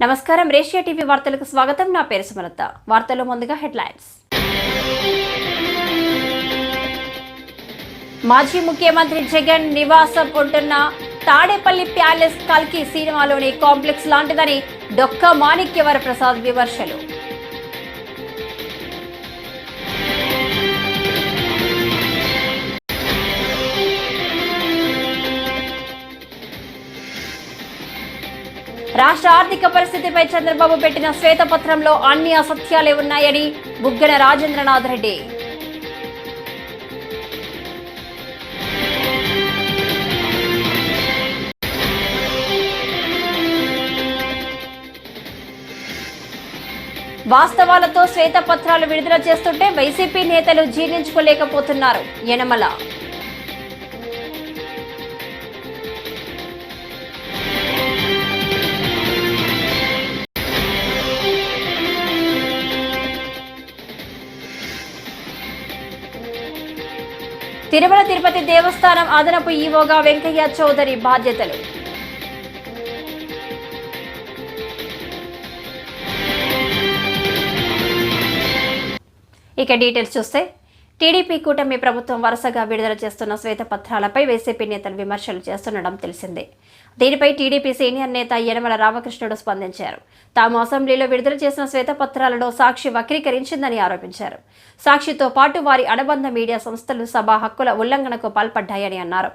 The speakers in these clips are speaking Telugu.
నమస్కారం రేషియా టీవీ వార్తలకు స్వాగతం. నా పేరు సుమలత. వార్తల్లో ముందుగా హెడ్లైన్స్. మాజీ ముఖ్యమంత్రి జగన్ నివాసం ఉంటున్న తాడేపల్లి ప్యాలెస్ కల్కి సినిమాలోని కాంప్లెక్స్ లాంటిదని డొక్కా మాణిక్యవర ప్రసాద్ విమర్శలు. రాష్ట్ర ఆర్థిక పరిస్థితిపై చంద్రబాబు పెట్టిన శ్వేతపత్రంలో అన్ని అసత్యాలే ఉన్నాయని బుగ్గన రాజేంద్రనాథ్ రెడ్డి. వాస్తవాలతో శ్వేతపత్రాలు విడుదల చేస్తుంటే వైసీపీ నేతలు జీర్ణించుకోలేకపోతున్నారు. యనమల. తిరుమల తిరుపతి దేవస్థానం అదనపు ఈవోగా వెంకయ్య చౌదరి బాధ్యతలు. ఇక డీటెయిల్స్ చూస్తే, టీడీపీ కూటమి ప్రభుత్వం వరుసగా విడుదల చేస్తున్న శ్వేతపత్రాలపై వైసీపీ నేతలు విమర్శలు చేస్తుండడం తెలిసిందే. దీనిపై టీడీపీ సీనియర్ నేత యనమల రామకృష్ణుడు స్పందించారు. తాము అసెంబ్లీలో విడుదల చేసిన శ్వేతపత్రాలలో సాక్షి వక్రీకరించిందని ఆరోపించారు. సాక్షితో పాటు వారి అనుబంధ మీడియా సంస్థలు సభా హక్కుల ఉల్లంఘనకు పాల్పడ్డాయని అన్నారు.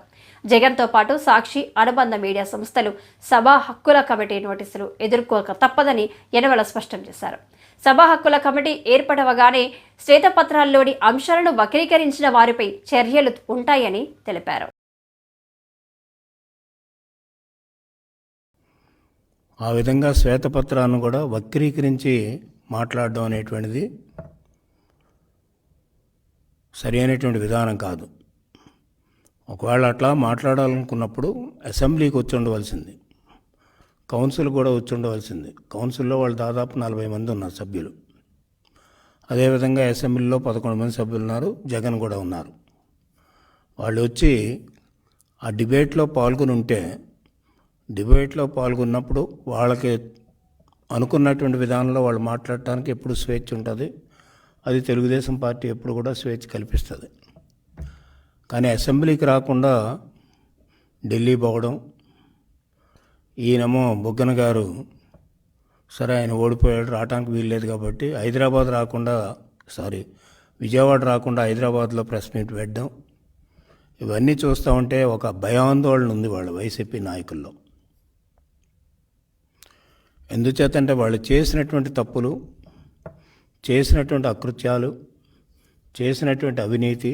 జగన్తో పాటు సాక్షి, అనుబంధ మీడియా సంస్థలు సభా హక్కుల కమిటీ నోటీసులు ఎదుర్కోక తప్పదని యనమల స్పష్టం చేశారు. సభా హక్కుల కమిటీ ఏర్పడవగానే శ్వేతపత్రాల్లోని అంశాలను వక్రీకరించిన వారిపై చర్యలు ఉంటాయని తెలిపారు. ఆ విధంగా శ్వేతపత్రాలను కూడా వక్రీకరించి మాట్లాడడం అనేటువంటిది సరి అయినటువంటి విధానం కాదు. ఒకవేళ అట్లా మాట్లాడాలనుకున్నప్పుడు అసెంబ్లీకి వచ్చి ఉండవలసింది, కౌన్సిల్ కూడా వచ్చి ఉండవలసింది. కౌన్సిల్లో వాళ్ళు దాదాపు 40 మంది ఉన్నారు సభ్యులు. అదేవిధంగా అసెంబ్లీలో 11 మంది సభ్యులు ఉన్నారు, జగన్ కూడా ఉన్నారు. వాళ్ళు వచ్చి ఆ డిబేట్లో పాల్గొని ఉంటే, డిబేట్లో పాల్గొన్నప్పుడు వాళ్ళకి అనుకున్నటువంటి విధానంలో వాళ్ళు మాట్లాడటానికి ఎప్పుడు స్వేచ్ఛ ఉంటుంది. అది తెలుగుదేశం పార్టీ ఎప్పుడు కూడా స్వేచ్ఛ కల్పిస్తుంది. కానీ అసెంబ్లీకి రాకుండా ఢిల్లీ పోవడం, ఈయనేమో బుగ్గన గారు సరే ఆయన ఓడిపోయాడు, రావడానికి వీల్లేదు కాబట్టి విజయవాడ రాకుండా హైదరాబాద్లో ప్రెస్ మీట్ పెట్టడం, ఇవన్నీ చూస్తూ ఉంటే ఒక భయాందోళన ఉంది వాళ్ళ వైసీపీ నాయకుల్లో. ఎందుచేతంటే వాళ్ళు చేసినటువంటి తప్పులు, చేసినటువంటి అకృత్యాలు, చేసినటువంటి అవినీతి,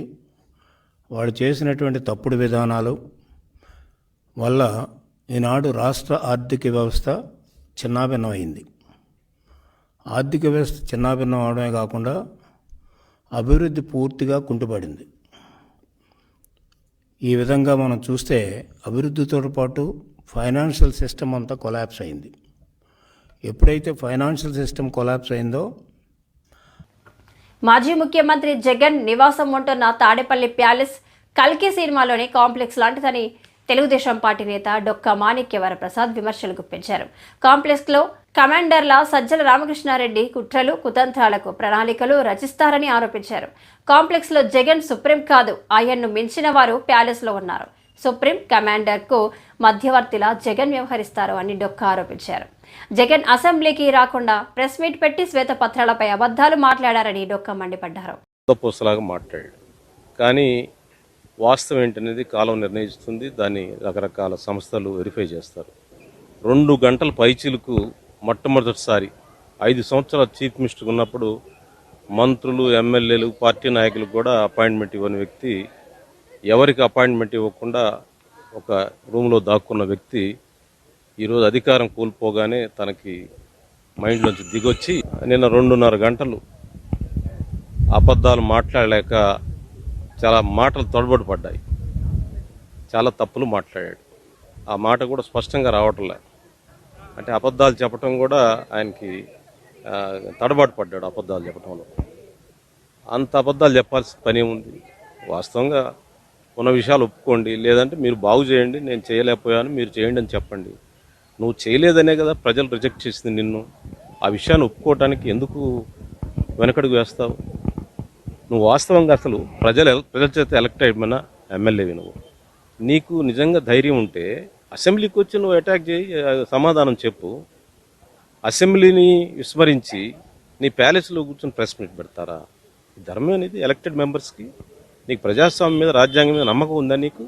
వాళ్ళు చేసినటువంటి తప్పుడు విధానాలు వల్ల ఈనాడు రాష్ట్ర ఆర్థిక వ్యవస్థ చిన్నాభిన్నమైంది. ఆర్థిక వ్యవస్థ చిన్నాభిన్నం అవడమే కాకుండా అభివృద్ధి పూర్తిగా కుంటుపడింది. ఈ విధంగా మనం చూస్తే అభివృద్ధితో పాటు ఫైనాన్షియల్ సిస్టమ్ అంతా కొలాప్స్ అయింది. ఎప్పుడైతే ఫైనాన్షియల్ సిస్టమ్ కొలాప్స్ అయిందో, మాజీ ముఖ్యమంత్రి జగన్ నివాసం ఉంటున్న తాడేపల్లి ప్యాలెస్ కల్కి సినిమాలోని కాంప్లెక్స్ లాంటిదని తెలుగుదేశం పార్టీ నేత డొక్కా మాణిక్యవర ప్రసాద్ విమర్శలు గుప్పించారు. కాంప్లెక్స్లో కమాండర్ల సజ్జల రామకృష్ణారెడ్డి కుట్రలు, కుతంత్రాలకు ప్రణాళికలు రచిస్తారని ఆరోపించారు. కాంప్లెక్స్లో జగన్ సుప్రీం కాదు, ఆయన్ను మించిన వారు ప్యాలెస్లో ఉన్నారు. సుప్రీం కమాండర్కు మధ్యవర్తిలా జగన్ వ్యవహరిస్తారు అని డొక్కా ఆరోపించారు. జగన్ అసెంబ్లీకి రాకుండా ప్రెస్ మీట్ పెట్టి శ్వేతపత్రాలపై అబద్ధాలు మాట్లాడారని డొక్కా మండిపడ్డారు. మాట్లాడాడు కానీ వాస్తవం ఏంటనేది కాలం నిర్ణయిస్తుంది. దాన్ని రకరకాల సంస్థలు వెరిఫై చేస్తారు. 2 గంటల పైచీలకు మొట్టమొదటిసారి 5 సంవత్సరాల చీఫ్ మినిస్టర్ ఉన్నప్పుడు మంత్రులు, ఎమ్మెల్యేలు, పార్టీ నాయకులకు కూడా అపాయింట్మెంట్ ఇవ్వని వ్యక్తి, ఎవరికి అపాయింట్మెంట్ ఇవ్వకుండా ఒక రూమ్లో దాక్కున్న వ్యక్తి ఈరోజు అధికారం కోల్పోగానే తనకి మైండ్లోంచి దిగొచ్చి నిన్న 2.5 గంటలు అబద్ధాలు మాట్లాడలేక చాలా మాటలు తడబడి పడ్డాయి. చాలా తప్పులు మాట్లాడాడు. ఆ మాట కూడా స్పష్టంగా రావట్లే. అంటే అబద్ధాలు చెప్పడం కూడా ఆయనకి తడబాటు పడ్డాడు. అబద్ధాలు చెప్పడంలో అంత అబద్ధాలు చెప్పాల్సిన పని ఉంది. వాస్తవంగా ఉన్న విషయాలు ఒప్పుకోండి, లేదంటే మీరు బాగు చేయండి, నేను చేయలేకపోయాను మీరు చేయండి అని చెప్పండి. నువ్వు చేయలేదనే కదా ప్రజలు రిజెక్ట్ చేసింది నిన్ను. ఆ విషయాన్ని ఒప్పుకోవటానికి ఎందుకు వెనకడుగు వేస్తావు? నువ్వు వాస్తవంగా అసలు ప్రజల చేత ఎలక్ట్ అయిపోయిన ఎమ్మెల్యేవి నువ్వు. నీకు నిజంగా ధైర్యం ఉంటే అసెంబ్లీకి వచ్చి నువ్వు అటాక్ చేయి, సమాధానం చెప్పు. అసెంబ్లీని విస్మరించి నీ ప్యాలెస్లో కూర్చొని ప్రెస్ మీట్ పెడతారా? ఈ ధర్మం అనేది ఎలక్టెడ్ మెంబర్స్కి. నీకు ప్రజాస్వామ్యం మీద, రాజ్యాంగం మీద నమ్మకం ఉందా నీకు?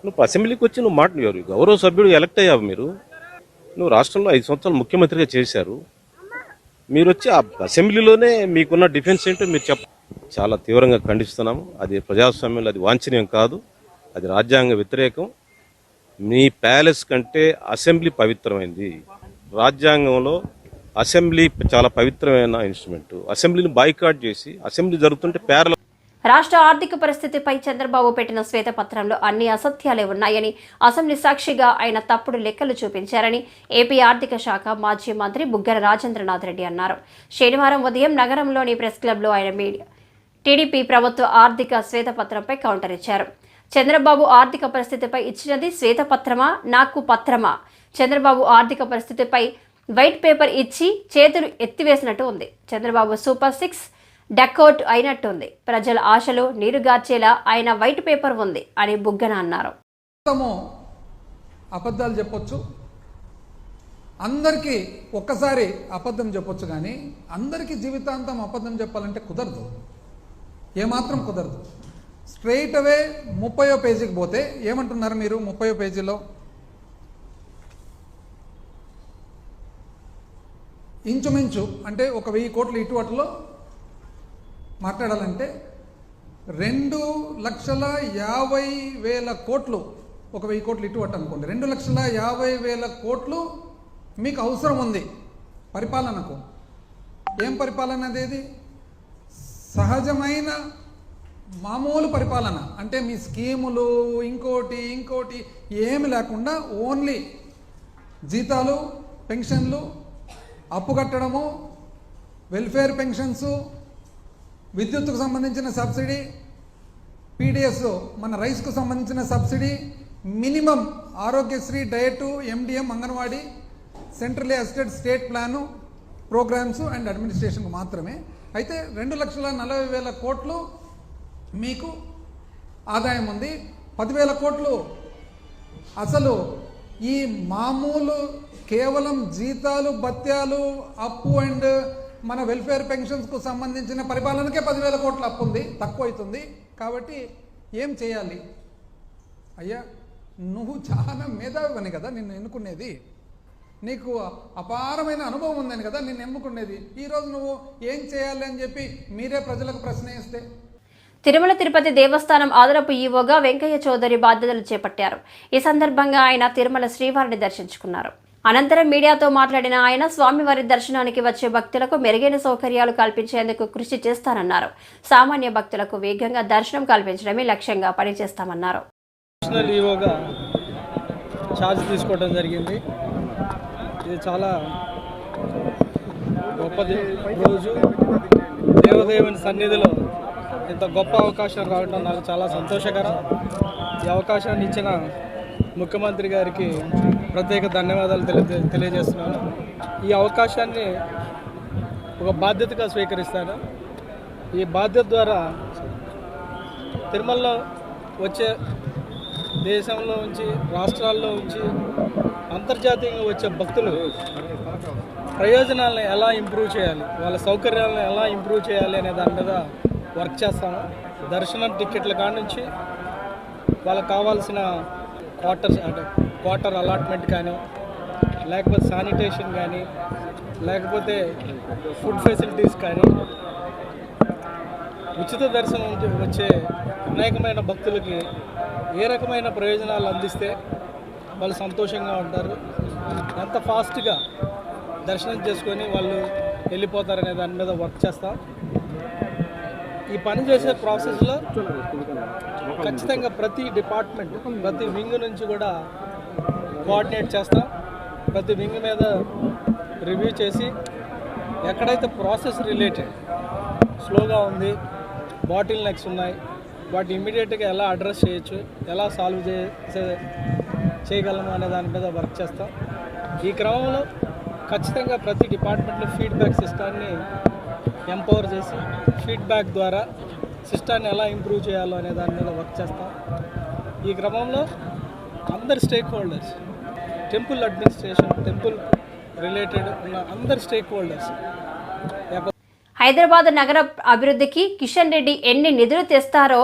నువ్వు అసెంబ్లీకి వచ్చి నువ్వు గౌరవ సభ్యుడు ఎలక్ట్ అయ్యావు. నువ్వు రాష్ట్రంలో 5 సంవత్సరాలు ముఖ్యమంత్రిగా చేశారు. మీరు వచ్చి ఆ అసెంబ్లీలోనే మీకున్న డిఫెన్స్ ఏంటో మీరు చాలా తీవ్రంగా ఖండిస్తున్నాము. అది ప్రజాస్వామ్యంలో అది వాంఛనీయం కాదు, అది రాజ్యాంగ వ్యతిరేకం. మీ ప్యాలెస్ కంటే అసెంబ్లీ పవిత్రమైంది. రాజ్యాంగంలో అసెంబ్లీ చాలా పవిత్రమైన ఇన్స్ట్రుమెంట్. అసెంబ్లీని బాయ్కాట్ చేసి అసెంబ్లీ జరుగుతుంటే ప్యారల. రాష్ట్ర ఆర్థిక పరిస్థితిపై చంద్రబాబు పెట్టిన శ్వేతపత్రంలో అన్ని అసత్యాలే ఉన్నాయని, అసెంబ్లీ సాక్షిగా ఆయన తప్పుడు లెక్కలు చూపించారని ఏపీ ఆర్థిక శాఖ మాజీ మంత్రి బుగ్గన రాజేంద్రనాథ్ రెడ్డి అన్నారు. శనివారం ఉదయం నగరంలోని ప్రెస్ క్లబ్లో ఆయన టీడీపీ ప్రభుత్వ ఆర్థిక శ్వేతపత్రంపై కౌంటర్ ఇచ్చారు. చంద్రబాబు ఆర్థిక పరిస్థితిపై ఇచ్చినది శ్వేతపత్రమా, నాకు పత్రమా? చంద్రబాబు ఆర్థిక పరిస్థితిపై వైట్ పేపర్ ఇచ్చి చేతులు ఎత్తివేసినట్టు ఉంది. చంద్రబాబు సూపర్ 6 డకౌట్ అయినట్టుంది. ప్రజల ఆశలు నీరుగార్చేలా ఆయన వైట్ పేపర్ ఉంది అని బుగ్గన అన్నారు. అబద్ధాలు చెప్పొచ్చు, అందరికీ ఒక్కసారి అబద్ధం చెప్పొచ్చు, కానీ అందరికీ జీవితాంతం అబద్ధం చెప్పాలంటే కుదరదు, ఏమాత్రం కుదరదు. స్ట్రైట్ అవే 30వ పేజీకి పోతే ఏమంటున్నారు మీరు? 30వ పేజీలో ఇంచుమించు అంటే 1,000 కోట్లు ఇటు అటులో మాట్లాడాలంటే 2,50,000 కోట్లు, 1,000 కోట్లు ఇటు అటు అనుకోండి, 2,50,000 కోట్లు మీకు అవసరం ఉంది పరిపాలనకు. ఏం పరిపాలన అదేది? సహజమైన మామూలు పరిపాలన అంటే మీ స్కీములు ఇంకోటి ఏమి లేకుండా ఓన్లీ జీతాలు, పెన్షన్లు, అప్పు కట్టడము, వెల్ఫేర్ పెన్షన్స్, విద్యుత్తుకు సంబంధించిన సబ్సిడీ, పీడిఎస్ మన రైస్కు సంబంధించిన subsidy, minimum Aarogyasri, diet, MDM, anganwadi, centrally assisted state plan, programs and అడ్మినిస్ట్రేషన్కు మాత్రమే. అయితే 2,40,000 కోట్లు మీకు ఆదాయం ఉంది. 10,000 కోట్లు అసలు ఈ మామూలు కేవలం జీతాలు, భత్యాలు, అప్పు అండ్ మన వెల్ఫేర్ పెన్షన్స్కు సంబంధించిన పరిపాలనకే 10,000 కోట్ల అప్పు ఉంది, తక్కువ అవుతుంది. కాబట్టి ఏం చేయాలి? అయ్యా, నువ్వు చాలా మేధావివని కదా నిన్ను ఎన్నుకునేది, నీకు అపారమైన అనుభవం ఉందని కదా నిన్ను ఎన్నుకునేది. ఈరోజు నువ్వు ఏం చేయాలి అని చెప్పి మీరే ప్రజలకు ప్రశ్న వేస్తే? తిరుమల తిరుపతి దేవస్థానం అదనపు ఈవోగా వెంకయ్య చౌదరి బాధ్యతలు చేపట్టారు. ఈ సందర్భంగా ఆయన తిరుమల శ్రీవారిని దర్శించుకున్నారు. అనంతరం మీడియాతో మాట్లాడిన ఆయన స్వామివారి దర్శనానికి వచ్చే భక్తులకు మెరుగైన సౌకర్యాలు కల్పించేందుకు కృషి చేస్తానన్నారు. సామాన్య భక్తులకు వేగంగా దర్శనం కల్పించడమే లక్ష్యంగా పనిచేస్తామన్నారు. ఈవోగా ఛార్జ్ తీసుకోవడం జరిగింది. ఇది చాలా గొప్పది రోజు. దేవదేవుని సన్నిధిలో ఇంత గొప్ప అవకాశం రావడం నాకు చాలా సంతోషకరం. ఈ అవకాశాన్ని ఇచ్చిన ముఖ్యమంత్రి గారికి ప్రత్యేక ధన్యవాదాలు తెలియజేస్తున్నాను. ఈ అవకాశాన్ని ఒక బాధ్యతగా స్వీకరిస్తాను. ఈ బాధ్యత ద్వారా తిరుమలలో వచ్చే దేశంలో నుంచి, రాష్ట్రాల్లో నుంచి, అంతర్జాతీయంగా వచ్చే భక్తులు ప్రయోజనాలను ఎలా ఇంప్రూవ్ చేయాలి, వాళ్ళ సౌకర్యాలను ఎలా ఇంప్రూవ్ చేయాలి అనే దాని మీద వర్క్ చేస్తాము. దర్శనం టికెట్ల కాడ నుంచి వాళ్ళకి కావాల్సిన క్వార్టర్ అలాట్మెంట్ కానీ, లేకపోతే శానిటేషన్ కానీ, లేకపోతే ఫుడ్ ఫెసిలిటీస్ కానీ, ఉచిత దర్శనం వచ్చే అనేకమైన భక్తులకి ఏ రకమైన ప్రయోజనాలు అందిస్తే వాళ్ళు సంతోషంగా ఉంటారు, ఎంత ఫాస్ట్గా దర్శనం చేసుకొని వాళ్ళు వెళ్ళిపోతారనే దాని మీద వర్క్ చేస్తాం. ఈ పని చేసే ప్రాసెస్లో ఖచ్చితంగా ప్రతి డిపార్ట్మెంట్, ప్రతి వింగ్ నుంచి కూడా కోఆర్డినేట్ చేస్తాం. ప్రతి వింగ్ మీద రివ్యూ చేసి ఎక్కడైతే ప్రాసెస్ రిలేటెడ్ స్లోగా ఉంది, బాటిల్ నెక్స్ ఉన్నాయి, వాటి ఇమ్మీడియట్గా ఎలా అడ్రస్ చేయొచ్చు, ఎలా సాల్వ్ చేసే చేయగలము అనే దాని మీద వర్క్ చేస్తాం. ఈ క్రమంలో ఖచ్చితంగా ప్రతి డిపార్ట్మెంట్లో ఫీడ్బ్యాక్ సిస్టాన్ని ఎంపవర్ చేసి ఫీడ్బ్యాక్ ద్వారా సిస్టాన్ని ఎలా ఇంప్రూవ్ చేయాలో అనే దాని మీద వర్క్ చేస్తాం. ఈ క్రమంలో అందరి stake holders, temple administration, temple related ఉన్న అందరి స్టేక్ హోల్డర్స్ హైదరాబాద్ నగర అభివృద్ధికి కిషన్ రెడ్డి ఎన్ని నిధులు తెస్తారో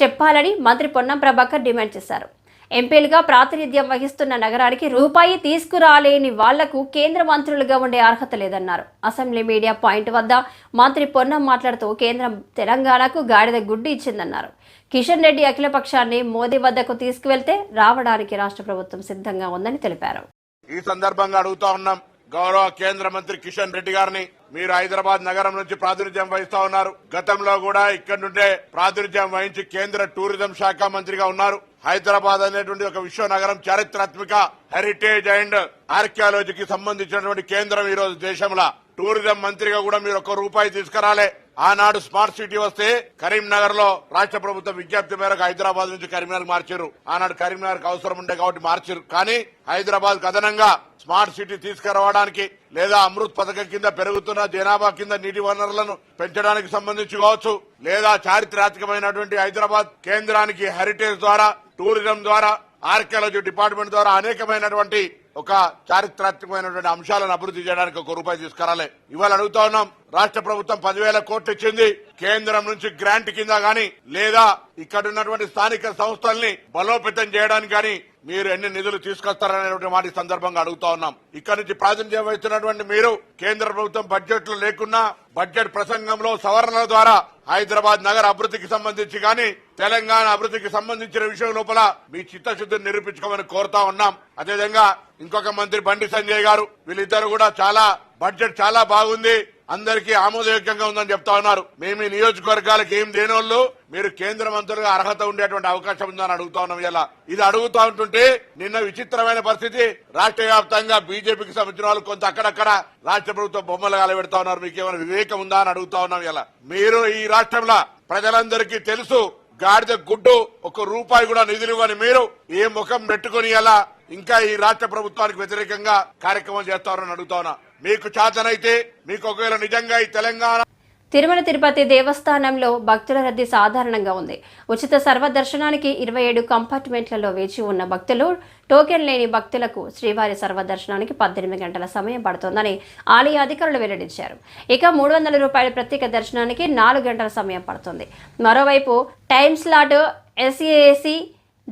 చెప్పాలని మంత్రి పొన్నం ప్రభాకర్ డిమాండ్ చేశారు. ఎంపీలుగా ప్రాతినిధ్యం వహిస్తున్న నగరానికి రూపాయి తీసుకురాలేని వాళ్లకు కేంద్ర మంత్రులుగా ఉండే అర్హత లేదన్నారు. అసెంబ్లీ మీడియా పాయింట్ వద్ద మంత్రి పొన్నం మాట్లాడుతూ కేంద్రం తెలంగాణకు గాడిద గుడ్డు ఇచ్చిందన్నారు. కిషన్ రెడ్డి అఖిలపక్షాన్ని మోదీ వద్దకు తీసుకువెళ్తే రావడానికి రాష్ట్ర ప్రభుత్వం సిద్ధంగా ఉందని తెలిపారు. ఈ సందర్భంగా అడుగుతా ఉన్నాం గౌరవ కేంద్ర మంత్రి కిషన్ రెడ్డి గారిని, మీరు హైదరాబాద్ నగరం నుంచి ప్రాతినిధ్యం వహిస్తా ఉన్నారు. గతంలో కూడా ఇక్కడ నుండే ప్రాతినిధ్యం వహించి కేంద్ర టూరిజం శాఖ మంత్రిగా ఉన్నారు. హైదరాబాద్ అనేటువంటి ఒక విశ్వ నగరం, చారిత్రాత్మక హెరిటేజ్ అండ్ ఆర్కియాలజీకి సంబంధించినటువంటి కేంద్రం. ఈ రోజు దేశంలో టూరిజం మంత్రిగా కూడా మీరు ₹1 తీసుకురాలే. ఆనాడు స్మార్ట్ సిటీ వస్తే కరీంనగర్ లో రాష్ట్ర ప్రభుత్వం విజ్ఞప్తి మేరకు హైదరాబాద్ నుంచి కరీంనగర్ మార్చారు. ఆనాడు కరీంనగర్ అవసరం ఉండే కాబట్టి మార్చారు. కానీ హైదరాబాద్ అదనంగా స్మార్ట్ సిటీ తీసుకురావడానికి లేదా అమృత్ పథకం కింద పెరుగుతున్న జనాభా కింద నీటి వనరులను పెంచడానికి సంబంధించి కావచ్చు, లేదా చారిత్రాత్మకమైనటువంటి హైదరాబాద్ కేంద్రానికి హెరిటేజ్ ద్వారా, టూరిజం ద్వారా, ఆర్కియాలజీ డిపార్ట్మెంట్ ద్వారా అనేకమైనటువంటి ఒక చారిత్రాత్మకమైనటువంటి అంశాలను అభివృద్ధి చేయడానికి ₹1 తీసుకురాలే. ఇవాళ అడుగుతా ఉన్నాం, రాష్ట్ర ప్రభుత్వం 10,000 కోట్లు ఇచ్చింది. కేంద్రం నుంచి గ్రాంట్ కింద గానీ లేదా ఇక్కడ ఉన్నటువంటి స్థానిక సంస్థల్ని బలోపేతం చేయడానికి గానీ మీరు ఎన్ని నిధులు తీసుకొస్తారనేటువంటి మాట సందర్భంగా అడుగుతా ఉన్నాం. ఇక్కడ నుంచి ప్రాతినిధ్యం వహిస్తున్నటువంటి మీరు కేంద్ర ప్రభుత్వం బడ్జెట్ లో లేకున్నా బడ్జెట్ ప్రసంగంలో సవరణల ద్వారా హైదరాబాద్ నగర అభివృద్ధికి సంబంధించి గానీ తెలంగాణ అభివృద్ధికి సంబంధించిన విషయం లోపల మీ చిత్తశుద్ధిని నిరూపించుకోమని కోరుతా ఉన్నాం. అదేవిధంగా ఇంకొక మంత్రి బండి సంజయ్ గారు, వీళ్ళిద్దరు కూడా బడ్జెట్ చాలా బాగుంది, అందరికీ ఆమోదయోగ్యంగా ఉందని చెప్తా ఉన్నారు. మేము ఈ నియోజకవర్గాలకు ఏం దేనోళ్ళు మీరు కేంద్ర మంత్రులుగా అర్హత ఉండేటువంటి అవకాశం ఉందని అడుగుతా ఉన్నాం. ఇలా ఇది అడుగుతా ఉంటుంటే నిన్న విచిత్రమైన పరిస్థితి, రాష్ట్ర వ్యాప్తంగా బీజేపీకి సంబంధించిన వాళ్ళు కొంత అక్కడక్కడ రాష్ట్ర ప్రభుత్వం బొమ్మలు కాలబెడతా ఉన్నారు. మీకేమైనా వివేకం ఉందా అని అడుగుతా ఉన్నాం. ఇలా మీరు ఈ రాష్ట్రంలో ప్రజలందరికీ తెలుసు, గాడిద గుడ్డు ₹1 కూడా నిధులు ఇవ్వని మీరు ఏ ముఖం పెట్టుకుని ఎలా ఇంకా ఈ రాష్ట్ర ప్రభుత్వానికి వ్యతిరేకంగా కార్యక్రమం చేస్తారని అడుగుతా ఉన్నా. మీకు చేతనైతే మీకు ఒకవేళ నిజంగా ఈ తెలంగాణ తిరుమల తిరుపతి దేవస్థానంలో భక్తుల రద్దీ సాధారణంగా ఉంది. ఉచిత సర్వదర్శనానికి 27 కంపార్ట్మెంట్లలో వేచి ఉన్న భక్తులు, టోకెన్ లేని భక్తులకు శ్రీవారి సర్వదర్శనానికి 18 గంటల సమయం పడుతోందని ఆలయ అధికారులు వెల్లడించారు. ఇక ₹300 ప్రత్యేక దర్శనానికి 4 గంటల సమయం పడుతుంది. మరోవైపు టైమ్ స్లాట్ ఎస్ఏసి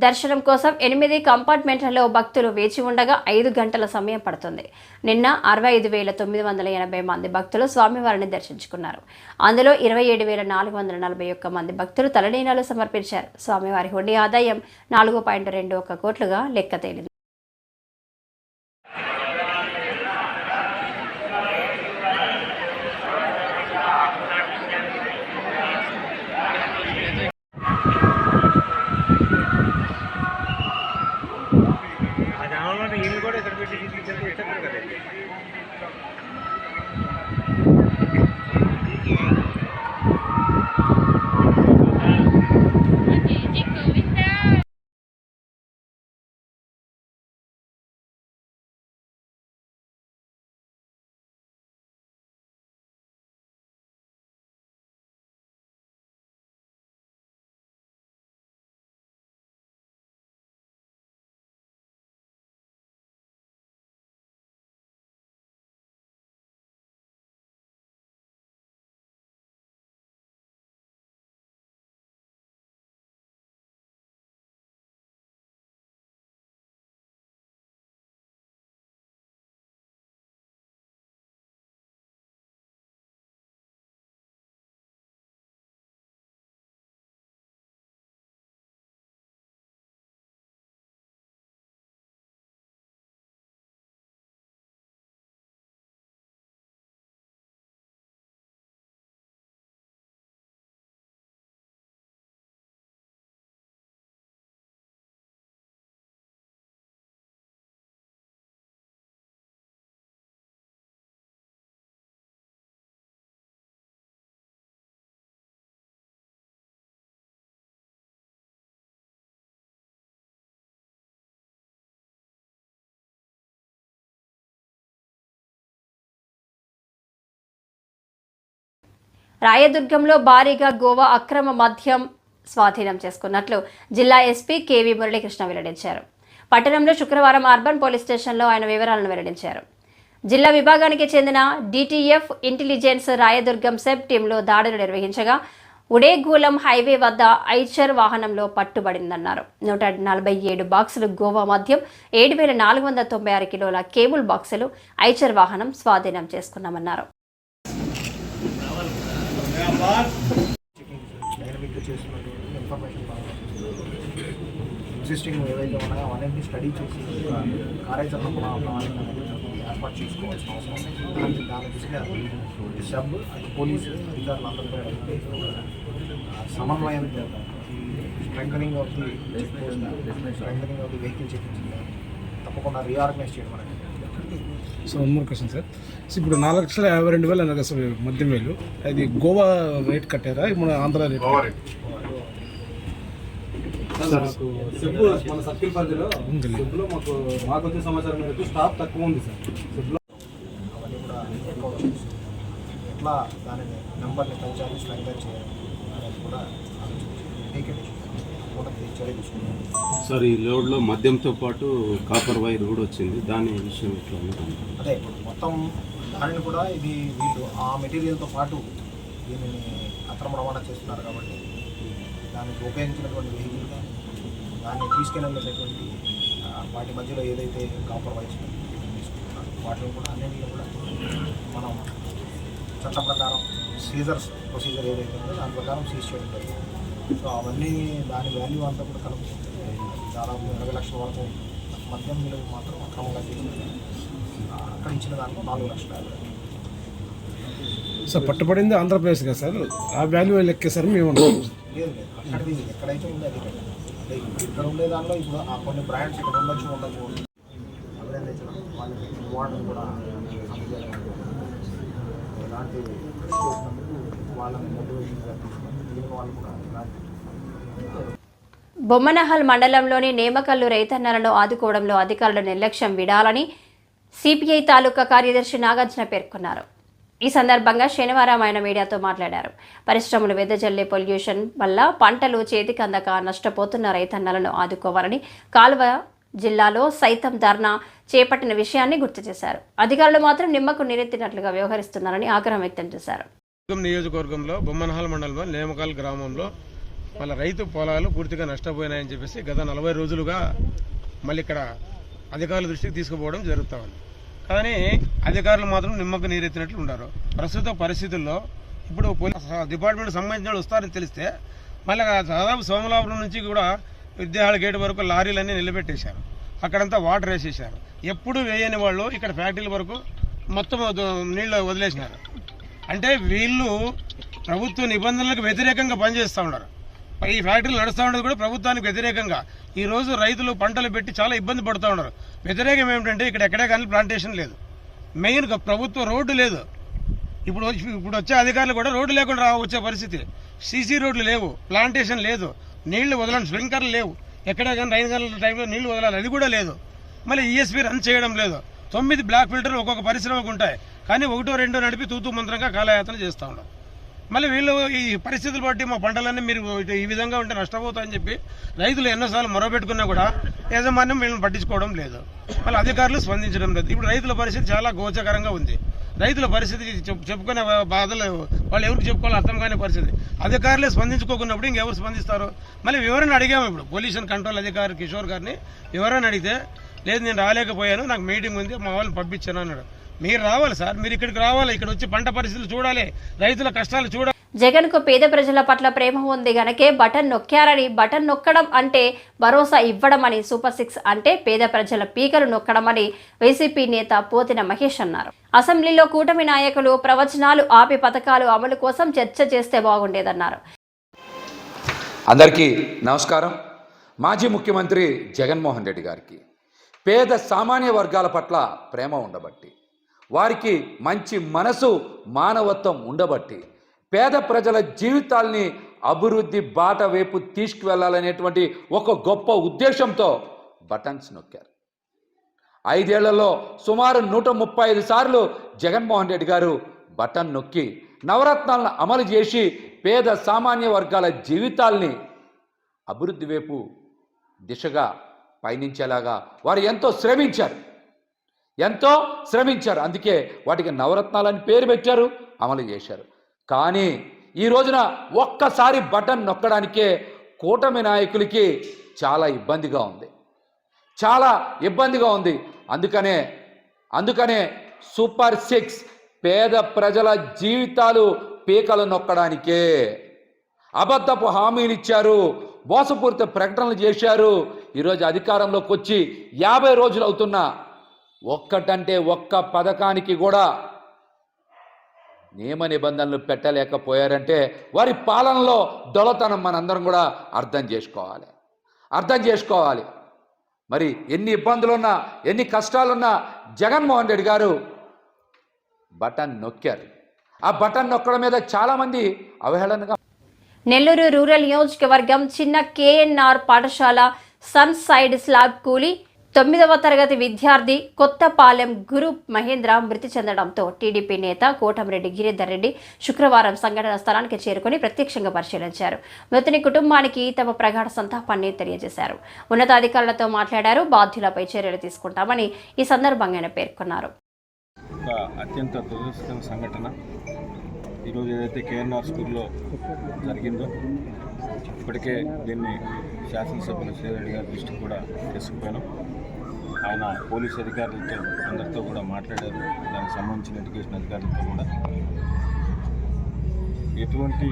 దర్శనం కోసం 8 కంపార్ట్మెంట్లలో భక్తులు వేచి ఉండగా 5 గంటల సమయం పడుతుంది. నిన్న 65,980 మంది భక్తులు స్వామివారిని దర్శించుకున్నారు. అందులో 27,441 మంది భక్తులు తలనీలాలు సమర్పించారు. స్వామివారి హుండీ ఆదాయం 4.21 కోట్లుగా లెక్క తేలింది. ఇల్లు కూడా ఇక్కడ పెట్టి రాయదుర్గంలో భారీగా గోవా అక్రమ మద్యం స్వాధీనం చేసుకున్నట్లు జిల్లా ఎస్పీ కేవీ మురళీకృష్ణ వెల్లడించారు. పట్టణంలో శుక్రవారం అర్బన్ పోలీస్ స్టేషన్లో ఆయన వివరాలను వెల్లడించారు. జిల్లా విభాగానికి చెందిన డిటిఎఫ్ ఇంటెలిజెన్స్ రాయదుర్గం సెబ్ టీంలో దాడులు నిర్వహించగా ఉడేగూలం హైవే వద్ద ఐచర్ వాహనంలో పట్టుబడిందన్నారు. 147 బాక్సులు గోవా మద్యం, 7,496 కిలోల కేబుల్ బాక్సులు ఐచర్ వాహనం స్వాధీనం చేసుకున్నామన్నారు. ఎగ్జిస్టింగ్ ఏవైతే ఉన్నాయో అవన్నీ స్టడీ చేసి కార్యాచరణ ప్రణాళిక ఏర్పాటు చేసుకోవాల్సిన అవసరం ఉంది. దాని దృష్ట్యా సబ్ పోలీసు అధికారులందరితో సమన్వయం strengthening of the check post, strengthening of the vehicle checking తప్పకుండా రీఆర్గనైజ్ చేయడం అనేది. So one more question sir. ఇప్పుడు 4,52,000 అన్నారు అసలు మద్యం వేలు, అది గోవా రేట్ కట్టారా మన ఆంధ్ర రేట్? మన సర్కిల్ పరిధిలో సెబ్లో మాకు వచ్చే సమాచారం మేరకు స్టాఫ్ తక్కువ ఉంది సార్. సెబ్లో అవన్నీ కూడా ఎట్లా దానిని నెంబర్ని పెంచాలి, స్ట్రెంథన్ చేయాలి అనేది కూడా చర్య తీసుకున్నాం సార్. ఈ లోడ్లో మద్యంతో పాటు కాపర్ వైర్ కూడా వచ్చింది, దాని విషయం ఎట్లా? అదే మొత్తం దానిని కూడా ఇది వీళ్ళు ఆ మెటీరియల్తో పాటు దీనిని అక్రమ రవాణా చేస్తున్నారు కాబట్టి దానికి ఉపయోగించినటువంటి వెహికల్ కానీ దాన్ని తీసుకెళ్ళేటటువంటి వాటి మధ్యలో ఏదైతే కాపర్ వైర్స్ తీసుకుంటున్నారో వాటిని కూడా అన్నింటినీ కూడా మనం చట్ట ప్రకారం సీజర్స్ ప్రొసీజర్ ఏదైతే ఉందో దాని ప్రకారం సీజ్ చేయడం జరిగింది. సో అవన్నీ దాని వాల్యూ అంతా కూడా కలుపుతుంది. దాదాపు 20 లక్షల వరకు మద్యం విలువ మాత్రం అక్రమంగా తీసుకుంది. అక్కడ ఇచ్చిన దాంట్లో 4 లక్షల 50,000. సార్ పట్టుబడింది ఆంధ్రప్రదేశ్ కదా సార్, ఆ వాల్యూ లెక్కే సార్ మేము? లేదు లేదు, అక్కడిది ఎక్కడైతే ఉంది అది అంటే ఇక్కడ ఉండే దానిలో ఇప్పుడు ఆ కొన్ని బ్రాండ్స్ ఇక్కడ ఉండొచ్చు అభినందించడం, వాళ్ళకి అవార్డును కూడా అందజేయడం, ఇలాంటి కృషి చేసినందుకు వాళ్ళని మోటివేషన్గా తీసుకుని మిగిలిన వాళ్ళు కూడా ఇలాంటి. బొమ్మనహల్ మండలంలోని నేమకల్లు రైతన్నలను ఆదుకోవడంలో అధికారులు నిర్లక్ష్యం విడాలని సిపిఐ తాలూకా కార్యదర్శి నాగార్జున పేర్కొన్నారు. ఈ సందర్భంగా శనివారం ఆయన మీడియాతో మాట్లాడారు. పరిశ్రమలు వెదజల్లే పొల్యూషన్ వల్ల పంటలు చేతికందక నష్టపోతున్న రైతన్నలను ఆదుకోవాలని కాల్వ జిల్లాలో సైతం ధర్నా చేపట్టిన విషయాన్ని గుర్తు చేశారు. అధికారులు మాత్రం నిమ్మకు నీరెత్తినట్లుగా వ్యవహరిస్తున్నారని ఆగ్రహం వ్యక్తం చేశారు. నియోజకవర్గంలో బొమ్మనహల్ మండలంలో నేమకల్ గ్రామంలో మళ్ళీ రైతు పొలాలు పూర్తిగా నష్టపోయినాయని చెప్పేసి గత 40 రోజులుగా మళ్ళీ ఇక్కడ అధికారుల దృష్టికి తీసుకుపోవడం జరుగుతూ ఉంది. కానీ అధికారులు మాత్రం నిమ్మకు నీరెత్తినట్లు ఉన్నారు. ప్రస్తుత పరిస్థితుల్లో ఇప్పుడు పోలీస్ డిపార్ట్మెంట్ సంబంధించిన వాళ్ళు వస్తారని తెలిస్తే మళ్ళీ దాదాపు సోమలాపురం నుంచి కూడా విద్యాహాల గేట్ వరకు లారీలన్నీ నిలబెట్టేశారు. అక్కడంతా వాటర్ వేసేసారు. ఎప్పుడు వేయని వాళ్ళు ఇక్కడ ఫ్యాక్టరీల వరకు మొత్తం నీళ్ళు వదిలేసినారు. అంటే వీళ్ళు ప్రభుత్వ నిబంధనలకు వ్యతిరేకంగా పనిచేస్తూ ఉన్నారు. ఈ ఫ్యాక్టరీలు నడుస్తూ ఉండదు కూడా ప్రభుత్వానికి వ్యతిరేకంగా. ఈరోజు రైతులు పంటలు పెట్టి చాలా ఇబ్బంది పడుతూ ఉన్నారు. వ్యతిరేకం ఏమిటంటే ఇక్కడ ఎక్కడే కానీ ప్లాంటేషన్ లేదు, మెయిన్ ప్రభుత్వ రోడ్డు లేదు. ఇప్పుడు వచ్చే అధికారులు కూడా రోడ్డు లేకుండా వచ్చే పరిస్థితి. సీసీ రోడ్లు లేవు, ప్లాంటేషన్ లేదు, నీళ్లు వదలని స్ప్రింక్లర్లు లేవు. ఎక్కడే కానీ రైన్ గంటల టైంలో నీళ్లు వదలాలి, అది కూడా లేదు. మళ్ళీ ఈఎస్పీ రన్ చేయడం లేదు. 9 బ్లాక్ ఫిల్టర్లు ఒక్కొక్క పరిశ్రమకు ఉంటాయి, కానీ 1, 2 నడిపి తూతూ మంత్రంగా కాలయాత్ర చేస్తూ ఉన్నారు. మళ్ళీ వీళ్ళు ఈ పరిస్థితులు బట్టి మా పంటలన్నీ మీరు ఈ విధంగా ఉంటే నష్టపోతాయని చెప్పి రైతులు ఎన్నోసార్లు మొరబెట్టుకున్నా కూడా యాజమాన్యం వీళ్ళని పట్టించుకోవడం లేదు. మళ్ళీ అధికారులు స్పందించడం లేదు. ఇప్పుడు రైతుల పరిస్థితి చాలా గోచకరంగా ఉంది. రైతుల పరిస్థితి చెప్పుకునే బాధలు వాళ్ళు ఎవరికి చెప్పుకోవాలో అర్థం కాని పరిస్థితి. అధికారులే స్పందించుకోకున్నప్పుడు ఇంకెవరు స్పందిస్తారు? మళ్ళీ వివరణ అడిగాము. ఇప్పుడు పొల్యూషన్ కంట్రోల్ అధికారి కిషోర్ గారిని వివరణ అడిగితే, లేదు నేను రాలేకపోయాను, నాకు మీటింగ్ ఉంది, మా వాళ్ళని పంపించాను అన్నాడు. మీరు రావాలి సార్, మీరు ఇక్కడికి రావాలి, ఇక్కడ వచ్చి పంట పరిస్థితులు చూడాలి, రైతుల కష్టాలు చూడాలి. జగన్ కు పేద ప్రజల పట్ల ప్రేమ ఉంది గనకే బటన్ నొక్కారని, బటన్ నొక్కడం అంటే భరోసా ఇవ్వడం అని, సూపర్ 6 అంటే పేద ప్రజల పీకలు నొక్కడం అని వైసీపీ నేత పోతిన మహేష్ అన్నారు. అసెంబ్లీలో కూటమి నాయకులు ప్రవచనాలు ఆపి పథకాలు అమలు కోసం చర్చ చేస్తే బాగుండేదన్నారు. అందరికీ నమస్కారం. మాజీ ముఖ్యమంత్రి జగన్మోహన్ రెడ్డి గారికి పేద సామాన్య వర్గాల పట్ల ప్రేమ ఉండబట్టి, వారికి మంచి మనసు మానవత్వం ఉండబట్టి, పేద ప్రజల జీవితాల్ని అభివృద్ధి బాట వైపు తీసుకువెళ్లాలనేటువంటి ఒక గొప్ప ఉద్దేశంతో బటన్స్ నొక్కారు. 5 ఏళ్లలో సుమారు 135 సార్లు జగన్మోహన్ రెడ్డి గారు బటన్ నొక్కి నవరత్నాలను అమలు చేసి పేద సామాన్య వర్గాల జీవితాల్ని అభివృద్ధి వైపు దిశగా పయనించేలాగా వారు ఎంతో శ్రమించారు. అందుకే వాటికి నవరత్నాలని పేరు పెట్టారు, అమలు చేశారు. కానీ ఈ రోజున ఒక్కసారి బటన్ నొక్కడానికే కూటమి నాయకులకి చాలా ఇబ్బందిగా ఉంది. అందుకనే సూపర్ 6 పేద ప్రజల జీవితాలు పీకలు నొక్కడానికే అబద్ధపు హామీలు ఇచ్చారు, మోసపూరిత ప్రకటనలు చేశారు. ఈరోజు అధికారంలోకి వచ్చి 50 రోజులు అవుతున్నా ఒక్కటంటే ఒక్క పథకానికి కూడా నియమ నిబంధనలు పెట్టలేకపోయారంటే వారి పాలనలో దొలతనం మనందరం కూడా అర్థం చేసుకోవాలి. మరి ఎన్ని ఇబ్బందులున్నా, ఎన్ని కష్టాలున్నా జగన్మోహన్ రెడ్డి గారు బటన్ నొక్కారు. ఆ బటన్ నొక్కడం మీద చాలామంది అవహేళనగా. నెల్లూరు రూరల్ నియోజకవర్గం చిన్న కేఎన్ఆర్ పాఠశాల సన్ సైడ్ స్లాబ్ కూలి 9వ తరగతి విద్యార్థి కొత్తపాలెం గురు మహేంద్ర మృతి చెందడంతో టీడీపీ నేత కోటమిరెడ్డి గిరిధర్ రెడ్డి శుక్రవారం సంఘటన స్థలానికి చేరుకుని ప్రత్యక్షంగా పరిశీలించారు. మృతుని కుటుంబానికి తమ ప్రగాఢ సంతాపాన్ని తెలియజేశారు. ఉన్నతాధికారులతో మాట్లాడారు. బాధ్యులపై చర్యలు తీసుకుంటామని ఈ సందర్భంగా ఆయన పేర్కొన్నారు. అత్యంత దురదృష్టకర సంఘటన ఈరోజు ఏదైతే కేఎన్ఆర్ స్కూల్లో జరిగిందో ఇప్పటికే దీన్ని శాసనసభ్యులు శ్రీరెడ్డి గారి దృష్టికి కూడా తీసుకుపోయాను. ఆయన పోలీస్ అధికారులతో అందరితో కూడా మాట్లాడారు. దానికి సంబంధించిన ఎడ్యుకేషన్ అధికారులతో కూడా ఎటువంటి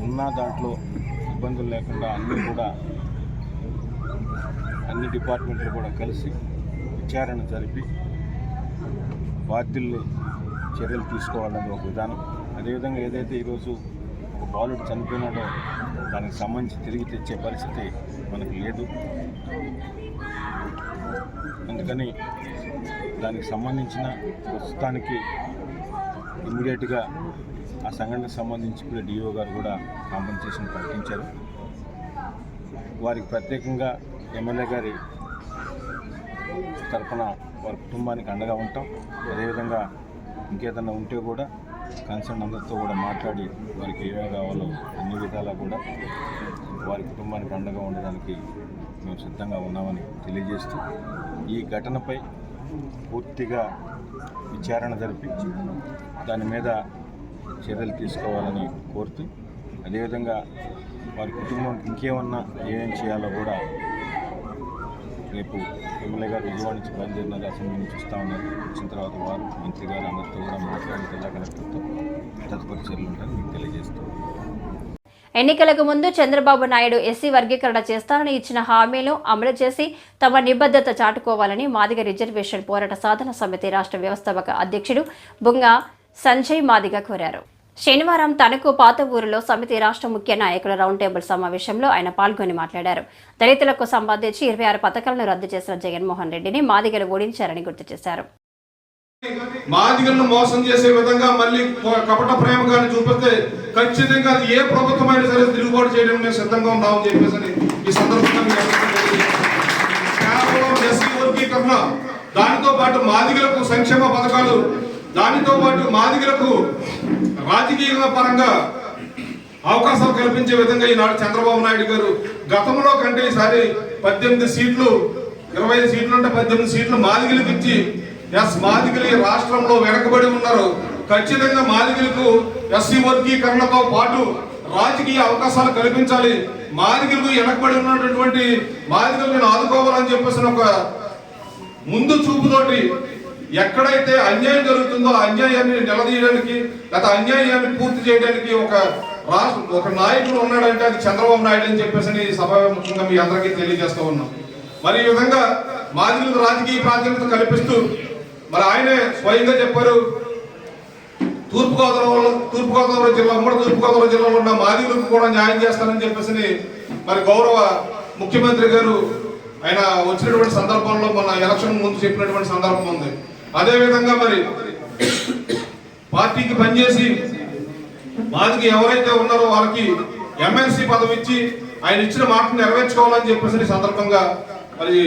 ఉన్న దాంట్లో ఇబ్బందులు లేకుండా అన్ని డిపార్ట్మెంట్లు కూడా కలిసి విచారణ జరిపి బాధ్యుల్ని చర్యలు తీసుకోవాలనేది ఒక విధానం. అదేవిధంగా ఏదైతే ఈరోజు ఒక బాలుడు చనిపోయినాడో దానికి సంబంధించి తిరిగి తెచ్చే పరిస్థితి మనకు లేదు. అందుకని దానికి సంబంధించిన ప్రస్తుతానికి ఇమ్మీడియట్గా ఆ సంఘటనకు సంబంధించి కూడా డిఓ గారు కూడా కాంపెన్సేషన్ ప్రకటించారు. వారికి ప్రత్యేకంగా ఎమ్మెల్యే గారి తరఫున వారి కుటుంబానికి అండగా ఉంటాం. అదేవిధంగా ఇంకేదన్నా ఉంటే కూడా కన్సర్న్ అందరితో కూడా మాట్లాడి వారికి ఏమేమి కావాలో అన్ని విధాలా కూడా వారి కుటుంబానికి అండగా ఉండడానికి మేము సిద్ధంగా ఉన్నామని తెలియజేస్తూ ఈ ఘటనపై పూర్తిగా విచారణ జరిపి దాని మీద చర్యలు తీసుకోవాలని కోరుతూ అదేవిధంగా వారి కుటుంబానికి ఇంకేమన్నా ఏమేం చేయాలో కూడా రేపు ఎమ్మెల్యే గారు విజయవాడ నుంచి బయలుదేరినారు, అసెంబ్లీ నుంచి వస్తూ ఉన్నారు. వచ్చిన తర్వాత వారు మంత్రి గారు అందరితో కూడా మాట్లాడి జిల్లా కలెక్టర్తో తదుపరి చర్యలు ఉంటాయని మీకు తెలియజేస్తాం. ఎన్నికలకు ముందు చంద్రబాబు నాయుడు ఎస్సీ వర్గీకరణ చేస్తారని ఇచ్చిన హామీలను అమలు చేసి తమ నిబద్ధత చాటుకోవాలని మాదిగ రిజర్వేషన్ పోరాట సాధన సమితి రాష్ట్ర వ్యవస్థాపక అధ్యక్షుడు బుంగ సంజయ్ మాదిగ కోరారు. శనివారం తనకు పాత ఊరిలో సమితి రాష్ట్ర ముఖ్య నాయకుల రౌండ్ టేబుల్ సమావేశంలో ఆయన పాల్గొని మాట్లాడారు. దళితులకు సంబంధించి 26 పథకాలను రద్దు చేసిన జగన్మోహన్ రెడ్డిని మాదిగలు ఓడించారని గుర్తు చేశారు. మాదిగలను మోసం చేసే విధంగా మళ్ళీ కపట ప్రేమగాన్ని చూపిస్తే ఖచ్చితంగా ఏ ప్రభుత్వమైనా సరే తిరుగుబాటు చేయడం మేము సిద్ధంగా ఉన్నామని చెప్పేసి ఈ సందర్భంగా కేవలం ఎస్సీ వర్గీకరణ, దానితో పాటు మాదిగలకు సంక్షేమ పథకాలు, దానితో పాటు మాదిగలకు రాజకీయ పరంగా అవకాశాలు కల్పించే విధంగా ఈనాడు చంద్రబాబు నాయుడు గారు గతంలో కంటే ఈసారి 18 సీట్లు 25 సీట్లు ఉంటే 18 సీట్లు మాదిగలకు ఇచ్చి మాదిగలు ఈ రాష్ట్రంలో వెనకబడి ఉన్నారు. ఖచ్చితంగా మాదిగలకు ఎస్సీ వర్గీకరణతో పాటు రాజకీయ అవకాశాలు కల్పించాలి, మాదిగలకు వెనకబడి ఉన్నటువంటి మాదిగలను ఆదుకోవాలని చెప్పేసి ఒక ముందు చూపుతోటి ఎక్కడైతే అన్యాయం జరుగుతుందో ఆ అన్యాయాన్ని నిలదీయడానికి లేదా అన్యాయాన్ని పూర్తి చేయడానికి ఒక నాయకుడు ఉన్నాడంటే అది చంద్రబాబు నాయుడు అని చెప్పేసి సభాముఖంగా మీ అందరికీ తెలియజేస్తూ ఉన్నాం. మరి ఈ విధంగా మాదిగలకు రాజకీయ ప్రాధాన్యత కల్పిస్తూ మరి ఆయనే స్వయంగా చెప్పారు, తూర్పుగోదావరి జిల్లా ఉమ్మడి తూర్పుగోదావరి జిల్లాలో ఉన్న మాదిగలకు కూడా న్యాయం చేస్తానని చెప్పేసి మరి గౌరవ ముఖ్యమంత్రి గారు ఆయన వచ్చినటువంటి సందర్భంలో మన ఎలక్షన్ ముందు చెప్పినటువంటి సందర్భం ఉంది. అదేవిధంగా మరి పార్టీకి పనిచేసి మాదిగ ఎవరైతే ఉన్నారో వాళ్ళకి ఎమ్మెల్సీ పదవి ఇచ్చి ఆయన ఇచ్చిన మాటను నెరవేర్చుకోవాలని చెప్పేసి సందర్భంగా మరి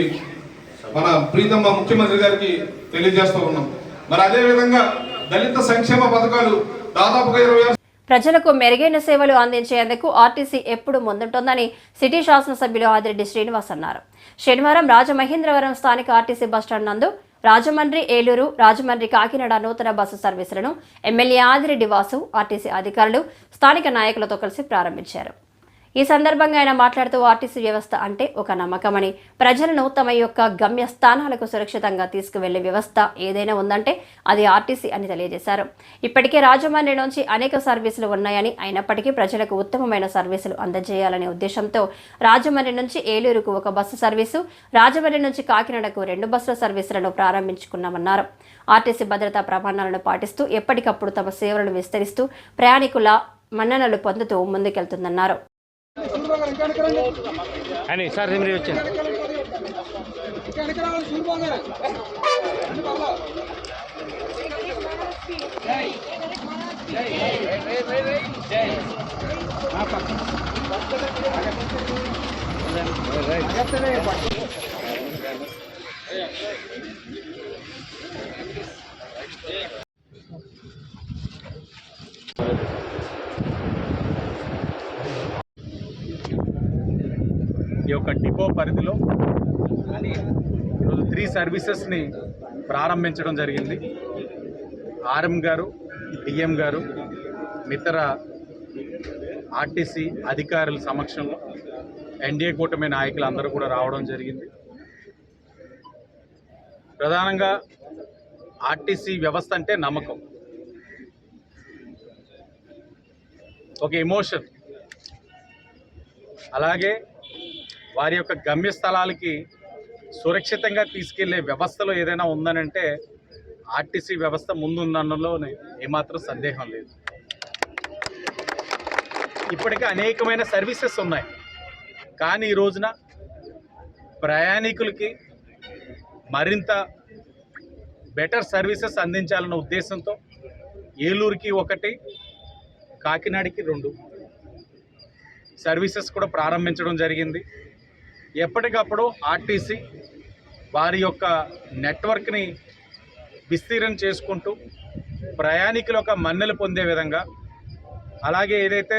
మన ప్రీతమ్మ ముఖ్యమంత్రి గారికి తెలియజేస్తూ ఉన్నాం. మరి అదేవిధంగా దళిత సంక్షేమ పథకాలు దాదాపుగా 26 ప్రజలకు మెరుగైన సేవలు అందించేందుకు ఆర్టీసీ ఎప్పుడు ముందుంటుందని సిటీ శాసనసభ్యులు ఆదిరెడ్డి శ్రీనివాస్ అన్నారు. శనివారం రాజమహేంద్రవరం స్థానిక ఆర్టీసీ బస్టాండ్ నందు రాజమండ్రి, ఏలూరు, రాజమండ్రి, కాకినాడ నూతన బస్సు సర్వీసులను ఎమ్మెల్యే ఆదిరెడ్డి వాసు, ఆర్టీసీ అధికారులు, స్థానిక నాయకులతో కలిసి ప్రారంభించారు. ఈ సందర్భంగా ఆయన మాట్లాడుతూ ఆర్టీసీ వ్యవస్థ అంటే ఒక నమ్మకమని, ప్రజలను తమ యొక్క గమ్య స్థానాలకు సురక్షితంగా తీసుకువెళ్లే వ్యవస్థ ఏదైనా ఉందంటే అది ఆర్టీసీ అని తెలియజేశారు. ఇప్పటికే రాజమండ్రి నుంచి అనేక సర్వీసులు ఉన్నాయని, అయినప్పటికీ ప్రజలకు ఉత్తమమైన సర్వీసులు అందజేయాలనే ఉద్దేశంతో రాజమండ్రి నుంచి ఏలూరుకు ఒక బస్సు సర్వీసు, రాజమండ్రి నుంచి కాకినాడకు 2 బస్సుల సర్వీసులను ప్రారంభించుకున్నామన్నారు. ఆర్టీసీ భద్రతా ప్రమాణాలను పాటిస్తూ ఎప్పటికప్పుడు తమ సేవలను విస్తరిస్తూ ప్రయాణికుల మన్ననలు పొందుతూ ముందుకెళ్తుందన్నారు. ఈ యొక్క డిపో పరిధిలో ఈరోజు 3 సర్వీసెస్ని ప్రారంభించడం జరిగింది. ఆర్ఎం గారు, డిఎం గారు, ఇతర ఆర్టీసీ అధికారుల సమక్షంలో ఎన్డీఏ కూటమి నాయకులు అందరూ కూడా రావడం జరిగింది. ప్రధానంగా ఆర్టీసీ వ్యవస్థ అంటే నమ్మకం, ఒక ఎమోషన్. అలాగే వారి యొక్క గమ్యస్థలాలకి సురక్షితంగా తీసుకెళ్లే వ్యవస్థలో ఏదైనా ఉందనంటే ఆర్టీసీ వ్యవస్థ ముందుందన్నలో ఏమాత్రం సందేహం లేదు. ఇప్పటికే అనేకమైన సర్వీసెస్ ఉన్నాయి, కానీ ఈ రోజున ప్రయాణికులకి మరింత బెటర్ సర్వీసెస్ అందించాలన్న ఉద్దేశంతో ఏలూరుకి 1, కాకినాడకి 2 సర్వీసెస్ కూడా ప్రారంభించడం జరిగింది. ఎప్పటికప్పుడు ఆర్టీసీ వారి యొక్క నెట్వర్క్ని విస్తీర్ణం చేసుకుంటూ ప్రయాణికుల యొక్క మన్నెలు పొందే విధంగా, అలాగే ఏదైతే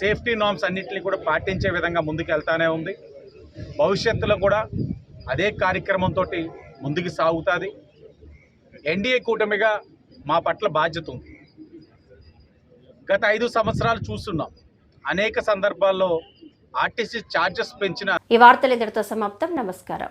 సేఫ్టీ నార్మ్స్ అన్నింటినీ కూడా పాటించే విధంగా ముందుకు వెళ్తానే ఉంది. భవిష్యత్తులో కూడా అదే కార్యక్రమంతో ముందుకు సాగుతుంది. ఎన్డీఏ కూటమిగా మా పట్ల బాధ్యత ఉంది. గత 5 సంవత్సరాలు చూస్తున్నాం, అనేక సందర్భాల్లో ఆర్టీసీ ఛార్జెస్ పెంచిన. ఈ వార్తలు ఇంతటితో సమాప్తం. నమస్కారం.